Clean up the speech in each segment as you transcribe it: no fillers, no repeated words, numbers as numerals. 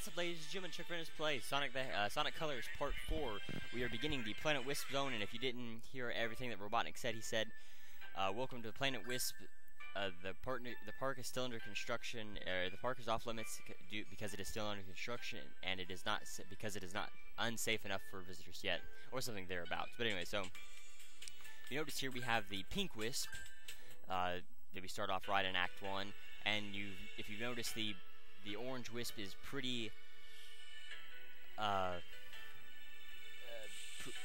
What's up, ladies and gentlemen? Play Sonic Colors Part 4. We are beginning the Planet Wisp Zone, and if you didn't hear everything that Robotnik said, he said, welcome to Planet Wisp. The park is still under construction. The park is off limits because it is still under construction, and it is not because it is not unsafe enough for visitors yet, or something thereabouts. But anyway, so you notice here we have the Pink Wisp. That we start off right in Act 1, and if you notice, the Orange Wisp is pretty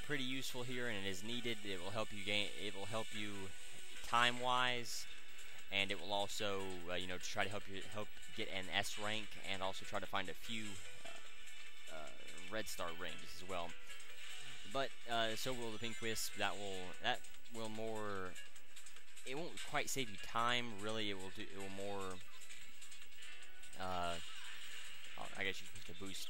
pretty useful here, and it is needed. It will help you time-wise, and it will also try to help get an S rank, and also try to find a few red star rings as well. But so will the Pink Wisp. That will more. It won't quite save you time, really. It will more. I guess you're supposed to boost,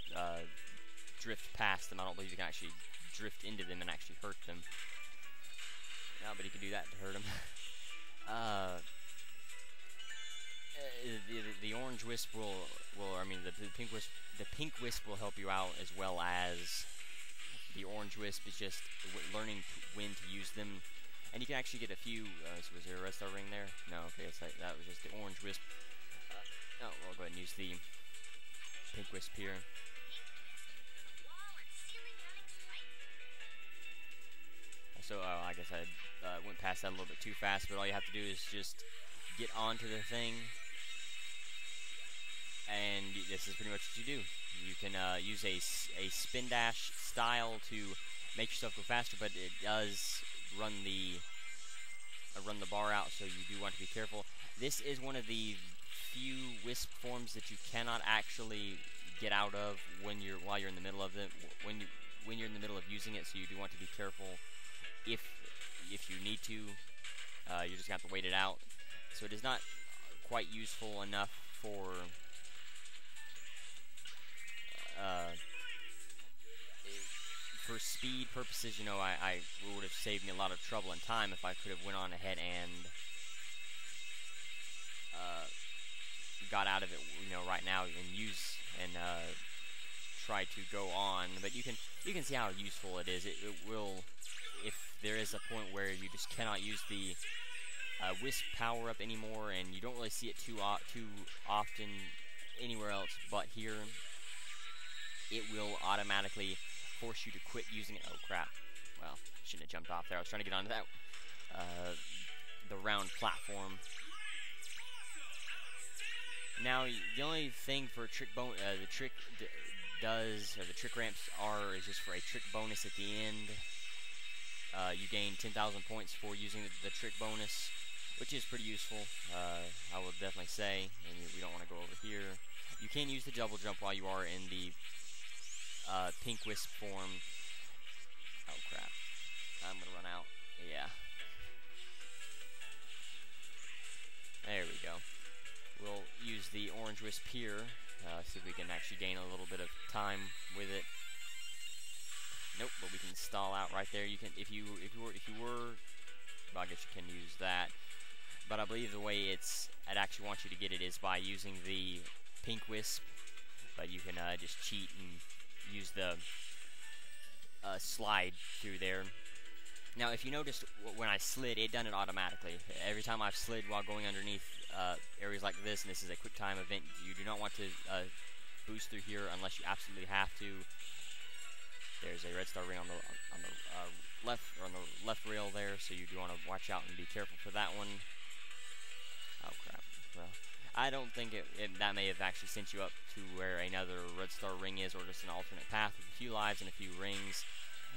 drift past them. I don't believe you can actually drift into them and actually hurt them. No, but you can do that to hurt them. The Orange Wisp the Pink Wisp will help you out, as well as the Orange Wisp is just learning when to use them. And you can actually get a few. So was there a red star ring there? No. Okay, that was just the Orange Wisp. Oh, we'll go ahead and use the Pink Wisp here. So, I guess I went past that a little bit too fast, but all you have to do is just get onto the thing, and this is pretty much what you do. You can use a spin dash style to make yourself go faster, but it does run the bar out, so you do want to be careful. This is one of the few wisp forms that you cannot actually get out of while you're in the middle of it. When you're in the middle of using it, so you do want to be careful. If you need to, you're just gonna have to wait it out. So it is not quite useful enough for speed purposes. I would have saved me a lot of trouble and time if I could have went on ahead and got out of it, right now, and try to go on. But you can see how useful it is. It will, if there is a point where you just cannot use the Wisp power-up anymore, and you don't really see it too often anywhere else but here, it will automatically force you to quit using it. Oh crap. Well, shouldn't have jumped off there. I was trying to get onto that the round platform. Now, the only thing for trick the trick ramps is just for a trick bonus at the end. You gain 10,000 points for using the trick bonus, which is pretty useful, I will definitely say. And we don't want to go over here. You can use the double jump while you are in the Pink Wisp form. Oh crap. I'm gonna run out. Yeah. There we go. We'll use the Orange Wisp here, see if we can actually gain a little bit of time with it. Nope, but we can stall out right there. You can, if you were, well, I guess you can use that. But I believe the way it actually wants you to get it is by using the Pink Wisp. But you can just cheat and use the slide through there. Now, if you noticed when I slid, it done it automatically. Every time I've slid while going underneath areas like this, and this is a quick time event, you do not want to boost through here unless you absolutely have to. There's a red star ring on the left rail there, so you do want to watch out and be careful for that one. Oh crap! Well, I don't think that may have actually sent you up to where another red star ring is, or just an alternate path with a few lives and a few rings.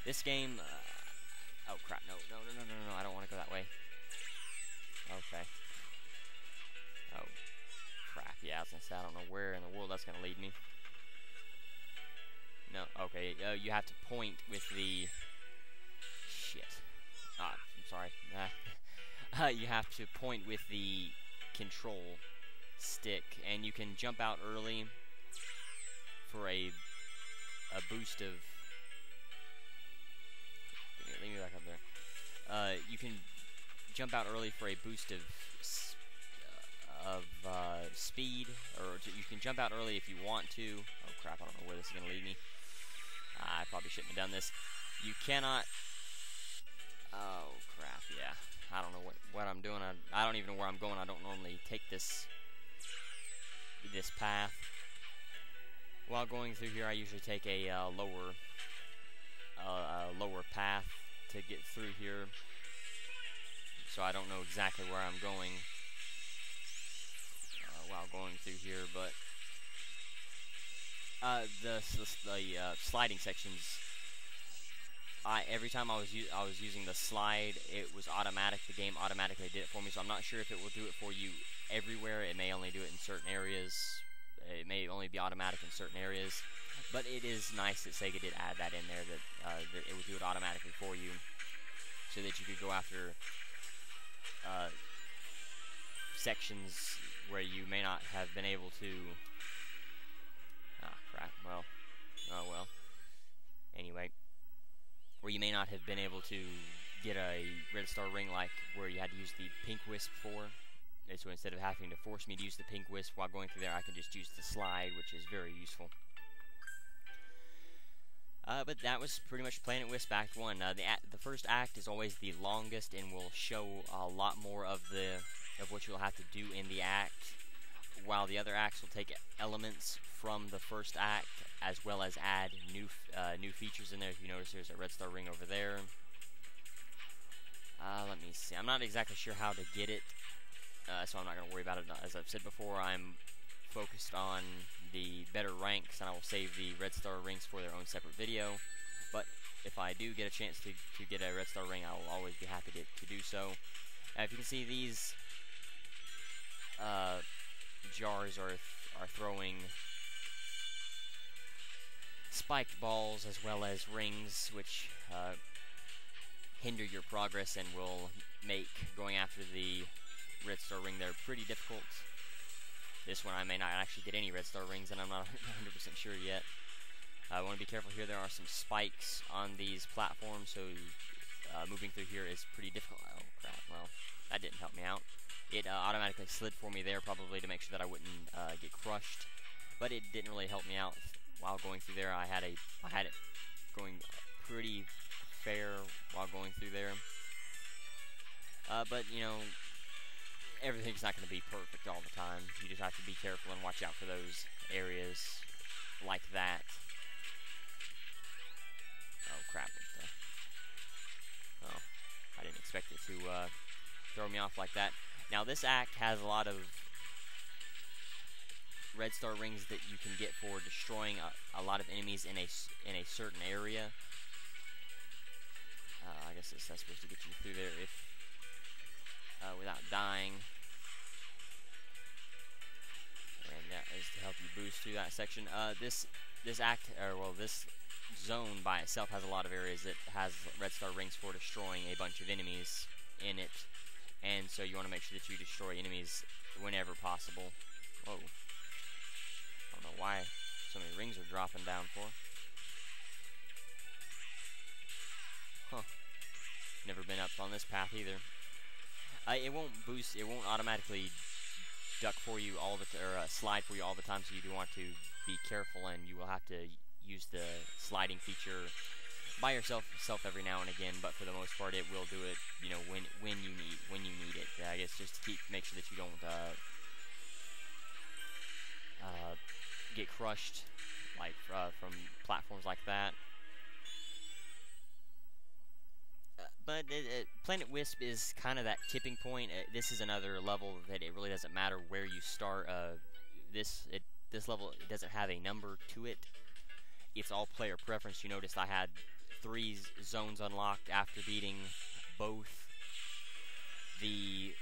This game. Oh crap! No! I don't want to go that way. Okay. Oh crap! Yeah, I was gonna say, I don't know where in the world that's gonna lead me. No. Okay. You have to point with the shit. I'm sorry. You have to point with the control stick, and you can jump out early for a boost of. Leave me back up there. You can jump out early for a boost of speed, or you can jump out early if you want to. Oh crap, I don't know where this is going to lead me. I probably shouldn't have done this. You cannot... Oh, crap, yeah. I don't know what I'm doing. I don't even know where I'm going. I don't normally take this path. While going through here, I usually take a lower path to get through here. So I don't know exactly where I'm going while going through here, but the sliding sections. Every time I was using the slide, it was automatic. The game automatically did it for me. So I'm not sure if it will do it for you everywhere. It may only do it in certain areas. It may only be automatic in certain areas. But it is nice that Sega did add that in there, that it would do it automatically for you, so that you could go after sections where you may not have been able to. Ah, crap. Well, oh well. Anyway, where you may not have been able to get a red star ring, like where you had to use the pink wisp for. And so instead of having to force me to use the pink wisp while going through there, I can just use the slide, which is very useful. But that was pretty much Planet Wisp Act 1. The first act is always the longest and will show a lot more of what you'll have to do in the act, while the other acts will take elements from the first act as well as add new features in there. If you notice, there's a red star ring over there. Let me see. I'm not exactly sure how to get it, so I'm not going to worry about it. As I've said before, I'm focused on the better ranks, and I will save the red star rings for their own separate video. But if I do get a chance to get a red star ring, I will always be happy to do so. If you can see, these jars are throwing spiked balls as well as rings, which hinder your progress and will make going after the red star ring there pretty difficult. This one I may not actually get any red star rings, and I'm not 100% sure yet. I want to be careful here. There are some spikes on these platforms, so moving through here is pretty difficult. Oh crap, well, that didn't help me out. It automatically slid for me there, probably to make sure that I wouldn't get crushed, but it didn't really help me out while going through there. I had it going pretty fair while going through there. But, you know, everything's not going to be perfect all the time. You just have to be careful and watch out for those areas like that. Oh, crap. Oh, I didn't expect it to throw me off like that. Now, this act has a lot of red star rings that you can get for destroying a lot of enemies in a certain area. I guess that's supposed to get you through there if without dying. And that is to help you boost through that section. This zone by itself has a lot of areas that has red star rings for destroying a bunch of enemies in it, and so you want to make sure that you destroy enemies whenever possible. Whoa. I don't know why so many rings are dropping down for. Huh. Never been up on this path either. It won't boost. It won't automatically duck for you all the slide for you all the time. So you do want to be careful, and you will have to use the sliding feature by yourself every now and again. But for the most part, it will do it. You know, when you need it. I guess just to make sure that you don't get crushed like from platforms like that. But Planet Wisp is kind of that tipping point. This is another level that it really doesn't matter where you start. This level, it doesn't have a number to it. It's all player preference. You noticed I had 3 zones unlocked after beating both the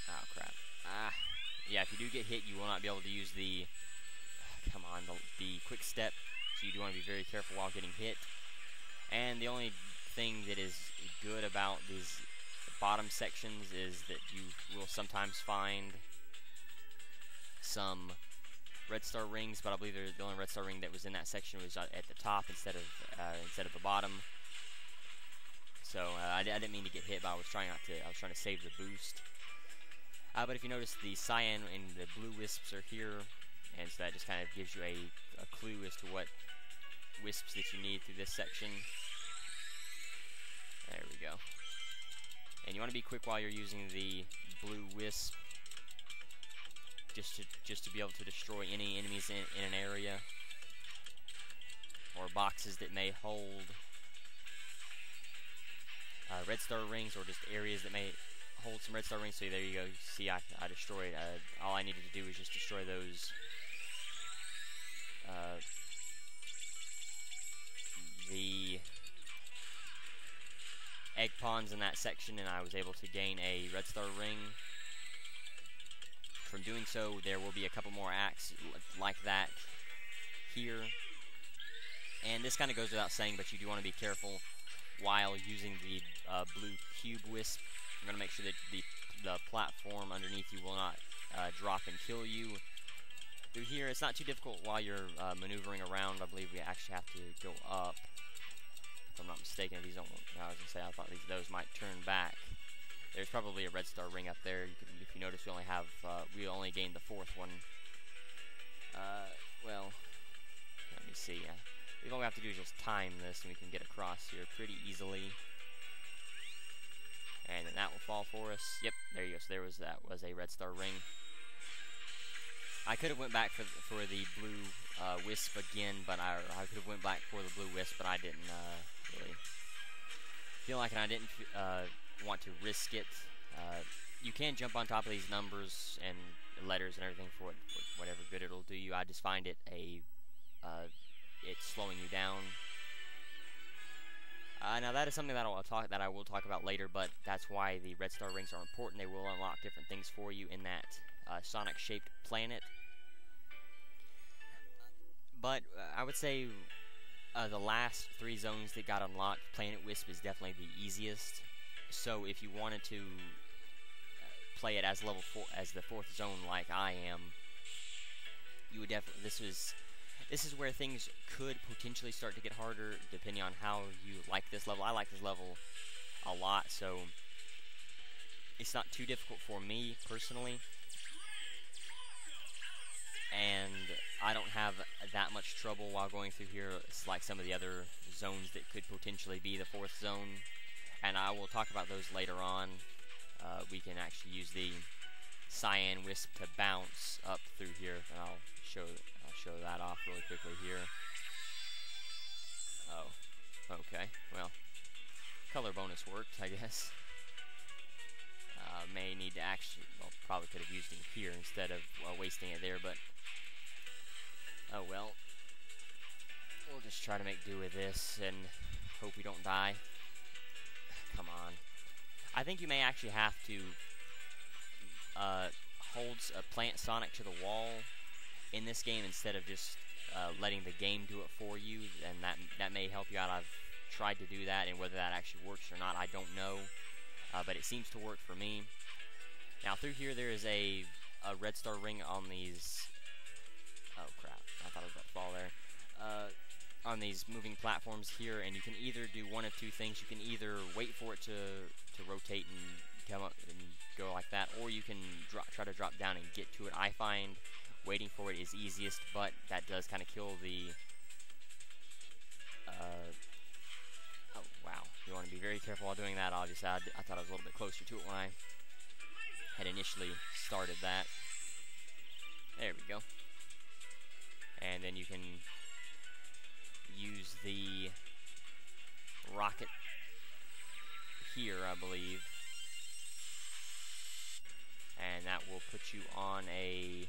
oh crap. Yeah, if you do get hit, you will not be able to use the quick step, so you do want to be very careful while getting hit. And the only thing that is good about these bottom sections is that you will sometimes find some red star rings, but I believe the only red star ring that was in that section was at the top instead of the bottom. So I didn't mean to get hit, but I was trying to save the boost. But if you notice, the cyan and the blue wisps are here, and so that just kind of gives you a clue as to what wisps that you need through this section. There we go. And you want to be quick while you're using the blue wisp, just to be able to destroy any enemies in an area, or boxes that may hold red star rings, or just areas that may hold some red star rings. So there you go. See, I destroyed. All I needed to do was just destroy those. The egg pawns in that section, and I was able to gain a red star ring. From doing so, there will be a couple more acts like that here. And this kind of goes without saying, but you do want to be careful while using the blue cube wisp. I'm going to make sure that the platform underneath you will not drop and kill you. Through here, it's not too difficult while you're maneuvering around. I believe we actually have to go up. If I'm not mistaken, these don't. I was gonna say I thought those might turn back. There's probably a red star ring up there. If you notice, we only gained the fourth one. Well, let me see. All we have to do is just time this, and we can get across here pretty easily. And then that will fall for us. Yep, there you go. So that was a red star ring. I could have went back for the blue wisp again, but I could have went back for the blue wisp, but I didn't really feel like it. I didn't want to risk it. You can jump on top of these numbers and letters and everything for whatever good it'll do you. I just find it it's slowing you down. Now that is something that I will talk about later, but that's why the red star rings are important. They will unlock different things for you in that Sonic-shaped planet. But I would say the last 3 zones that got unlocked, Planet Wisp is definitely the easiest. So if you wanted to play it as level 4, as the 4th zone, like I am, you would definitely. This is where things could potentially start to get harder, depending on how you like this level. I like this level a lot, so it's not too difficult for me personally. And I don't have that much trouble while going through here. It's like some of the other zones that could potentially be the 4th zone, and I will talk about those later on. We can actually use the cyan wisp to bounce up through here, and I'll show that off really quickly here. Oh, okay. Well, color bonus worked, I guess. May need to actually, well, probably could have used it here instead of wasting it there, but oh well. We'll just try to make do with this and hope we don't die. Come on. I think you may actually have to plant Sonic to the wall in this game instead of just letting the game do it for you, and that may help you out. I've tried to do that, and whether that actually works or not, I don't know. But it seems to work for me. Now through here there is a red star ring on these. Oh crap! I thought I was about to fall there. On these moving platforms here, and you can either do one of two things. You can either wait for it to rotate and come up and go like that, or you can try to drop down and get to it. I find waiting for it is easiest, but that does kind of kill the. Oh wow! You want to be very careful while doing that. Obviously, I thought I was a little bit closer to it when I had initially started that. There we go. And then you can use the rocket here, I believe, and that will put you on a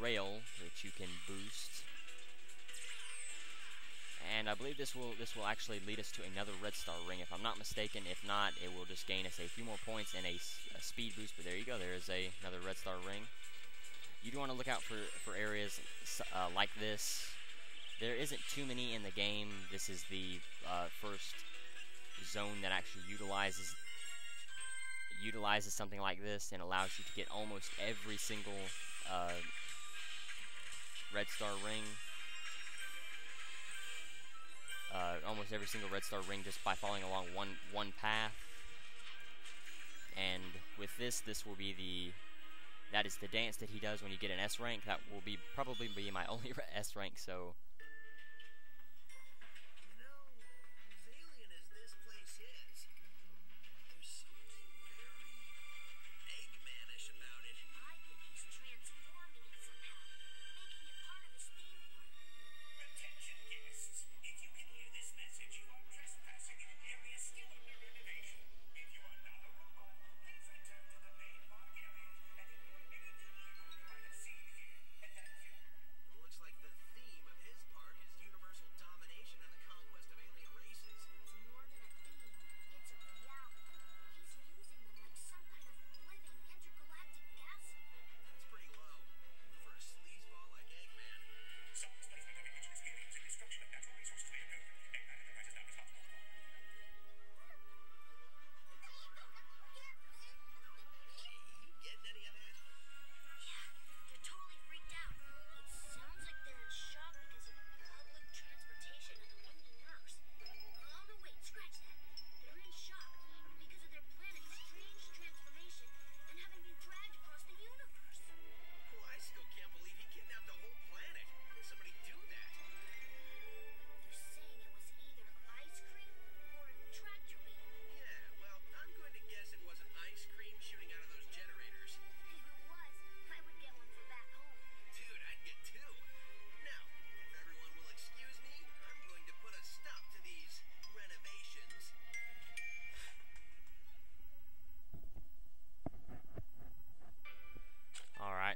rail that you can boost. And I believe this will actually lead us to another red star ring, if I'm not mistaken. If not, it will just gain us a few more points and a speed boost. But there you go. There is another red star ring. You do want to look out for areas like this. There isn't too many in the game. This is the first zone that actually utilizes something like this and allows you to get almost every single red star ring. Almost every single red star ring just by following along one path. and with this will be that is the dance that he does when you get an S rank. That will probably be my only S rank, so.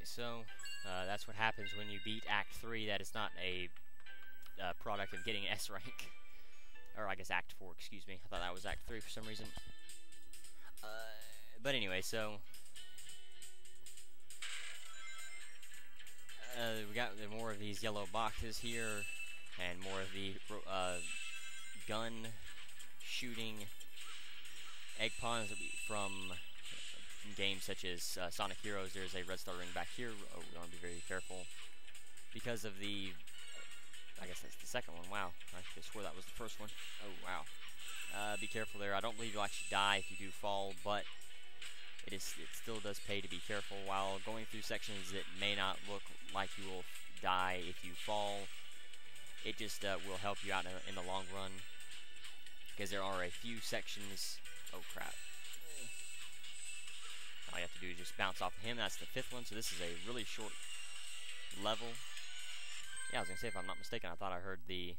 So that's what happens when you beat Act 3. That is not a product of getting S rank. Or I guess Act 4, excuse me. I thought that was Act 3 for some reason. But anyway, so we got more of these yellow boxes here, and more of the gun shooting egg pawns from games such as Sonic Heroes. There's a red star ring back here. Oh, we want to be very careful because of the. I guess that's the second one. Wow, I could have swore that was the first one. Oh wow. Be careful there. I don't believe you'll actually die if you do fall, but it still does pay to be careful while going through sections that may not look like you will die if you fall. It just will help you out in the long run, because there are a few sections. Oh crap. All you have to do is just bounce off of him. That's the 5th one, so this is a really short level. Yeah, I was gonna say, if I'm not mistaken, I thought I heard the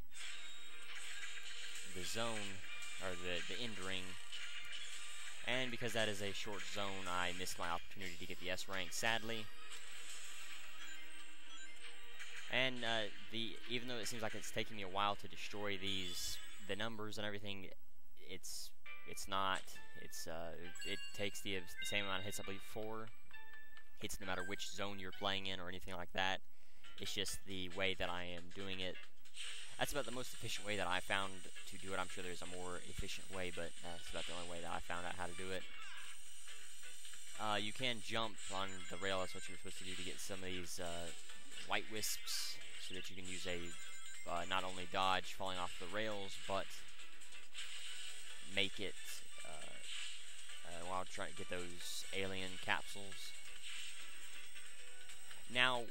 zone, or the end ring. And because that is a short zone, I missed my opportunity to get the S rank, sadly. And even though it seems like it's taking me a while to destroy the numbers and everything, it's not. It takes the same amount of hits, I believe 4 hits no matter which zone you're playing in or anything like that. It's just the way that I am doing it. That's about the most efficient way that I found to do it. I'm sure there's a more efficient way, but that's about the only way that I found out how to do it. You can jump on the rail. That's what you're supposed to do to get some of these white wisps, so that you can use a not only dodge falling off the rails, but make it while trying to get those alien capsules. Now,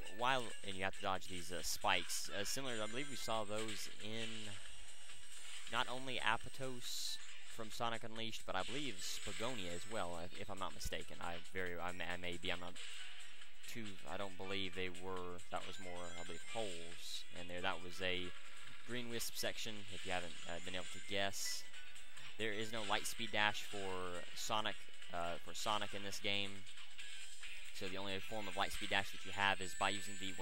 and you have to dodge these spikes. Similar, I believe we saw those in not only Apatow from Sonic Unleashed, but I believe Spagonia as well, if I'm not mistaken. I may be. I'm not too. I don't believe they were. That was more, I believe, holes in there. That was a green wisp section. If you haven't been able to guess, there is no light speed dash for Sonic in this game. So the only form of light speed dash that you have is by using the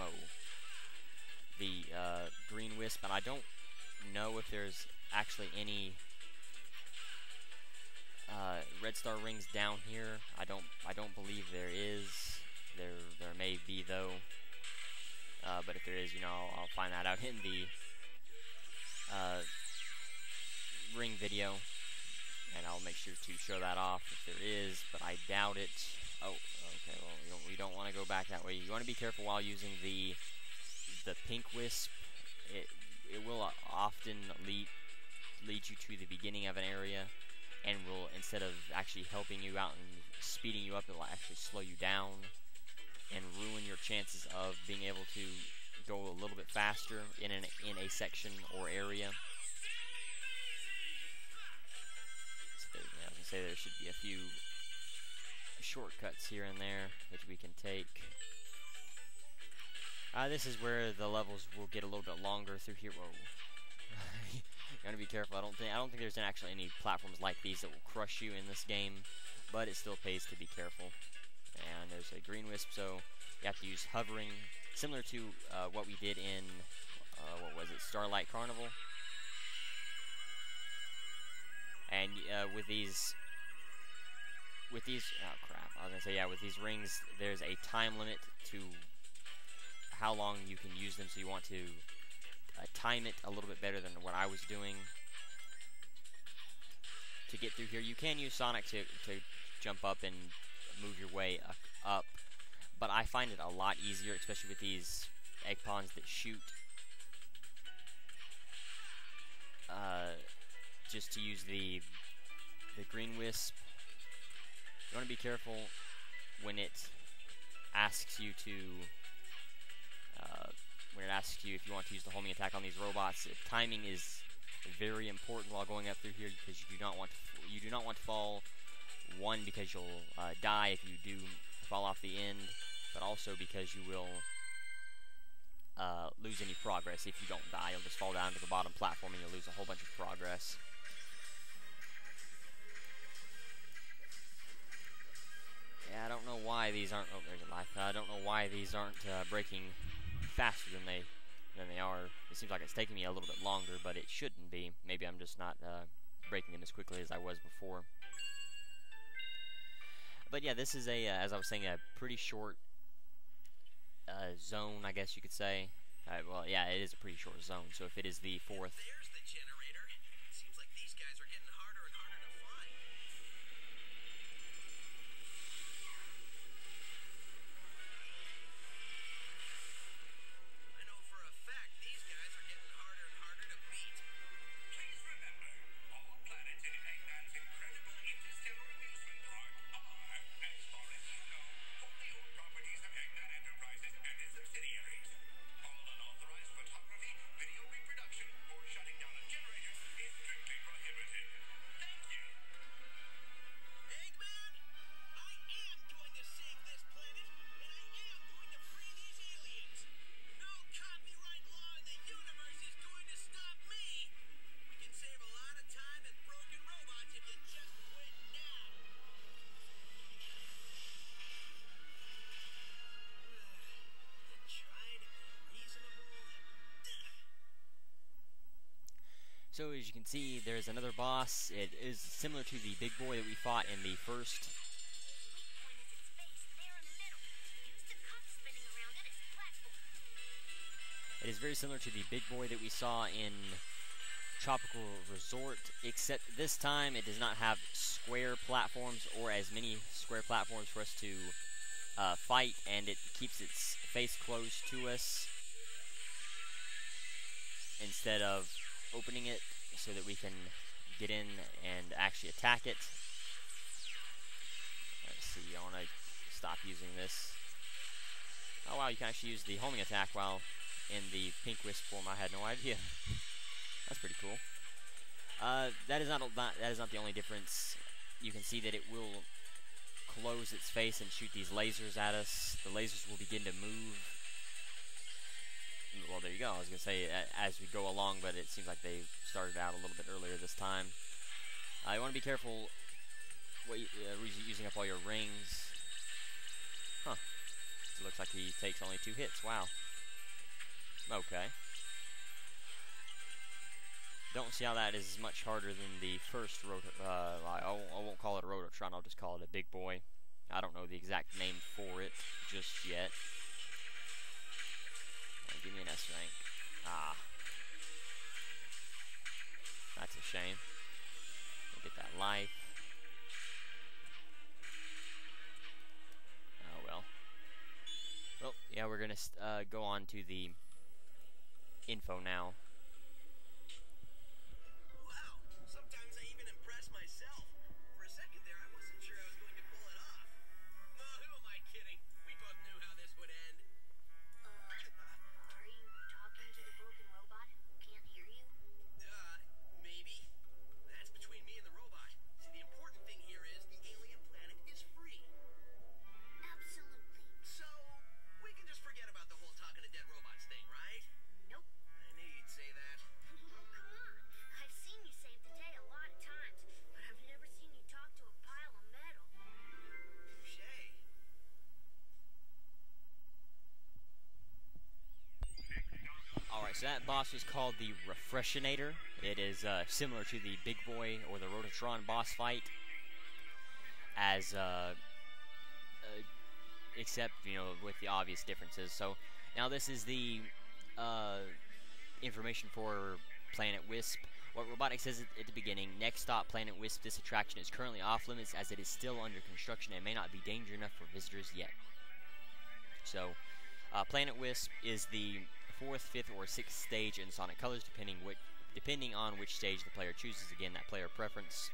green wisp, and I don't know if there's actually any red star rings down here. I don't believe there is. There may be though, but if there is, I'll find that out in the ring video, and I'll make sure to show that off if there is, but I doubt it. Oh, okay, well, we don't want to go back that way. You want to be careful while using the pink wisp. It will often lead you to the beginning of an area. and will, instead of actually helping you out and speeding you up, it will actually slow you down and ruin your chances of being able to go a little bit faster in a section or area. So I was gonna say there should be a few shortcuts here and there which we can take. This is where the levels will get a little bit longer through here. Whoa. You gotta be careful. I don't think there's actually any platforms like these that will crush you in this game, but it still pays to be careful. And there's a green wisp, so you have to use hovering, similar to what we did in what was it, Starlight Carnival. And with these, oh crap, I was gonna say, yeah, with these rings, there's a time limit to how long you can use them, so you want to time it a little bit better than what I was doing to get through here. You can use Sonic to jump up and move your way up, but I find it a lot easier, especially with these egg pawns that shoot, just to use the green wisp. You want to be careful when it asks you to if you want to use the homing attack on these robots. Timing is very important while going up through here, because you do not want to fall. One, because you'll die if you do fall off the end, but also because you will lose any progress. If you don't die, you'll just fall down to the bottom platform and you'll lose a whole bunch of progress. Yeah, I don't know why these aren't. Oh, there's a life. I don't know why these aren't breaking faster than they are. It seems like it's taking me a little bit longer, but it shouldn't be. Maybe I'm just not breaking them as quickly as I was before. But yeah, this is as I was saying, a pretty short zone, I guess you could say. Well, yeah, it is a pretty short zone. So if it is the fourth. There's the generator. It seems like these guys are getting harder and harder to find. I know for a fact these guys are getting harder and harder to beat. Please remember, all planets in Eggman's incredible interstellar amusement park are, as far as you know, wholly owned properties of Eggman Enterprises and its subsidiaries. All unauthorized photography, video reproduction, or shutting down of generators is strictly prohibited. Thank you. Eggman, I am going to save this planet, and I am going to free these aliens. No copyright law in the universe is going to stop me. We can save a lot of time and broken robots if you just quit now. Try to be reasonable. So as you can see, there's another boss. It is similar to the big boy that we fought in the first. It is very similar to the big boy that we saw in Tropical Resort, except this time it does not have square platforms or as many square platforms for us to fight, and it keeps its face closed to us instead of opening it so that we can get in and actually attack it. Let's see, I want to stop using this. Oh wow, you can actually use the homing attack while in the pink wisp form. I had no idea. That's pretty cool. That is not the only difference. You can see that it will close its face and shoot these lasers at us. The lasers will begin to move. Well, there you go. I was going to say as we go along, but it seems like they started out a little bit earlier this time. You want to be careful using up all your rings. Huh. It looks like he takes only 2 hits. Wow. Okay. Don't see how that is much harder than the first I won't call it a Rototron, I'll just call it a big boy. I don't know the exact name for it just yet. Give me an S rank. Ah. That's a shame. We'll get that life. Oh well. Well, yeah, we're gonna go on to the info now. Wow, sometimes I even impress myself. So that boss was called the Refreshinator. It is similar to the Big Boy or the Rototron boss fight, as except, you know, with the obvious differences. So now this is the information for Planet Wisp. What Robotnik says at the beginning: next stop, Planet Wisp. This attraction is currently off limits as it is still under construction and may not be dangerous enough for visitors yet. So, Planet Wisp is the 4th, 5th, or 6th stage in Sonic Colors, depending on which stage the player chooses. Again, that player preference.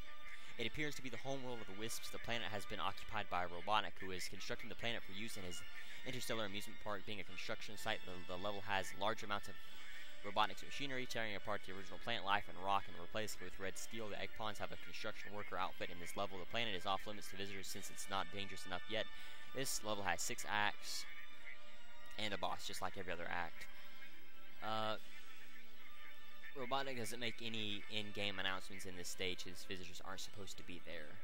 It appears to be the homeworld of the Wisps. The planet has been occupied by Robotnik, who is constructing the planet for use in his interstellar amusement park. Being a construction site, the level has large amounts of Robotnik's machinery, tearing apart the original plant life and rock and replacing it with red steel. The egg pawns have a construction worker outfit in this level. The planet is off limits to visitors since it's not dangerous enough yet. This level has 6 acts and a boss, just like every other act. Robotnik doesn't make any in-game announcements in this stage. His visitors aren't supposed to be there.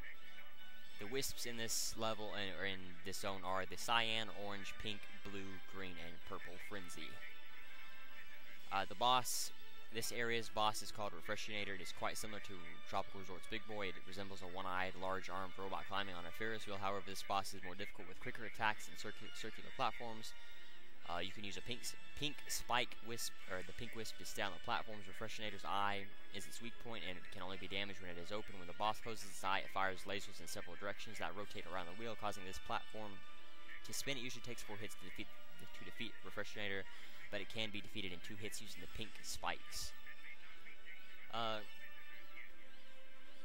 The Wisps in this level or in this zone are the cyan, orange, pink, blue, green, and purple Frenzy. The boss, this area's boss is called Refreshinator. It is quite similar to Tropical Resort's Big Boy. It resembles a one-eyed, large-armed robot climbing on a Ferris wheel. However, this boss is more difficult with quicker attacks and circular platforms. You can use a pink spike wisp, or the pink wisp to stay on the platforms. Refreshinator's eye is its weak point, and it can only be damaged when it is open. When the boss closes its eye, it fires lasers in several directions that rotate around the wheel, causing this platform to spin. It usually takes 4 hits to defeat Refreshinator, but it can be defeated in 2 hits using the pink spikes.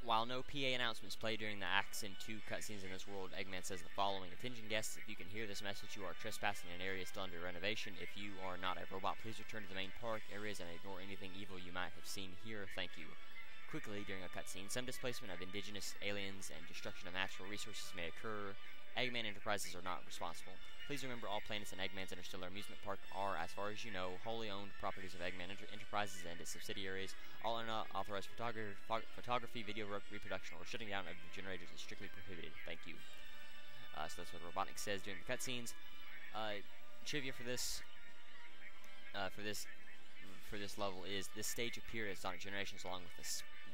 While no PA announcements play during the acts and 2 cutscenes in this world, Eggman says the following: attention guests, if you can hear this message, you are trespassing in an area still under renovation. If you are not a robot, please return to the main park areas and ignore anything evil you might have seen here. Thank you. Quickly, during a cutscene, some displacement of indigenous aliens and destruction of natural resources may occur. Eggman Enterprises are not responsible. Please remember, all planets in Eggman's Interstellar Amusement Park are, as far as you know, wholly owned properties of Eggman Enterprises and its subsidiaries. All unauthorized photography, video reproduction, or shutting down of the generators is strictly prohibited. Thank you. So that's what Robotnik says during the cutscenes. Trivia for this level is: this stage appeared as Sonic Generations along with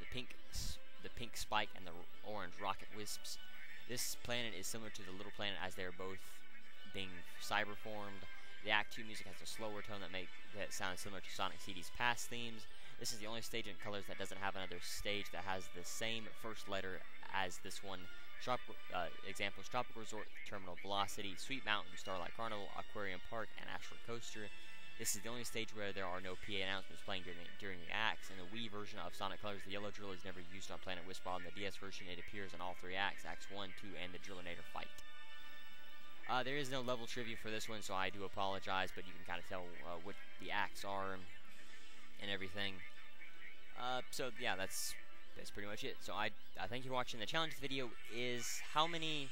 the pink spike and the orange rocket wisps. This planet is similar to the Little Planet as they are both being cyber-formed. The Act 2 music has a slower tone that sounds similar to Sonic CD's past themes. This is the only stage in Colors that doesn't have another stage that has the same first letter as this one. Examples: Tropical Resort, Terminal Velocity, Sweet Mountain, Starlight Carnival, Aquarium Park, and Asteroid Coaster. This is the only stage where there are no PA announcements playing during the acts. In the Wii version of Sonic Colors, the yellow drill is never used on Planet Wisp. On the DS version, it appears in all 3 acts: Acts 1, 2, and the Drillinator fight. There is no level trivia for this one, so I do apologize, but you can kind of tell what the acts are and everything. So yeah, that's pretty much it. So I thank you for watching. The challenge video is how many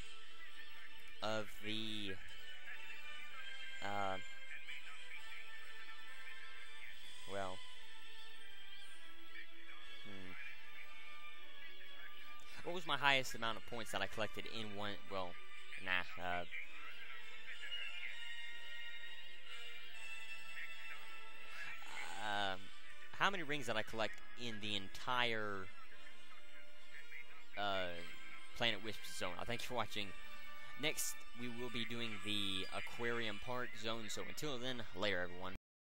of the what was my highest amount of points that I collected in one? Well, nah. How many rings did I collect in the entire Planet Wisp Zone? Thank you for watching. Next, we will be doing the Aquarium Park Zone. So until then, later, everyone.